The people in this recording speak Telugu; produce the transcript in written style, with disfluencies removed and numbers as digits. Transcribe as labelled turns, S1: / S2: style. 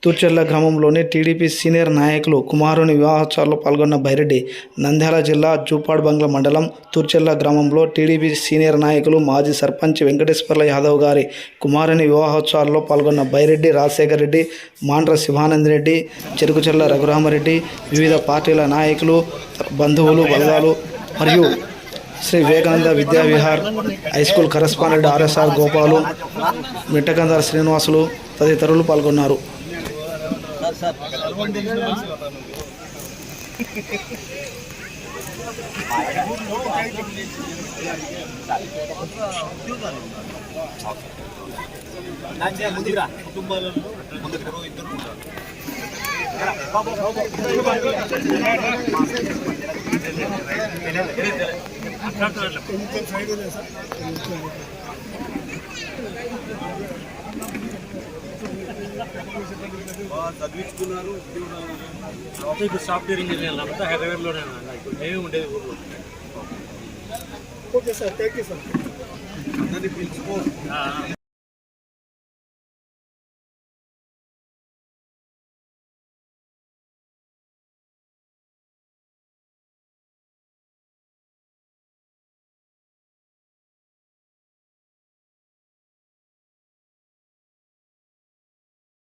S1: తూర్చెల్ల గ్రామంలోని టీడీపీ సీనియర్ నాయకులు కుమారుని వివాహోత్సవాల్లో పాల్గొన్న బైరెడ్డి. నంద్యాల జిల్లా జూపాడ్బంగ్ల మండలం తూర్చెల్ల గ్రామంలో టీడీపీ సీనియర్ నాయకులు మాజీ సర్పంచ్ వెంకటేశ్వర్ల యాదవ్ గారి కుమారుని వివాహోత్సవాల్లో పాల్గొన్న బైరెడ్డి రాజశేఖర్ రెడ్డి, మాండ్ర శివానందరెడ్డి, చెరుకుచెల్ల రఘురామరెడ్డి, వివిధ పార్టీల నాయకులు, బంధువులు, బలగాలు మరియు Shri Vivekananda Vidyavihar high school correspondent RSR Gopalu, Mittakandar Srinivasulu తదితరులు పాల్గొన్నారు.
S2: చదివించుకున్నారు. ఇప్పుడు సాఫ్ట్వేర్ ఇంజనీర్లు అంతా హైదరాబాద్లోనే మేమే ఉండేది ఊళ్ళో.
S3: Okay sir, thank you sir.
S2: అందరినీ పిలుచుకో.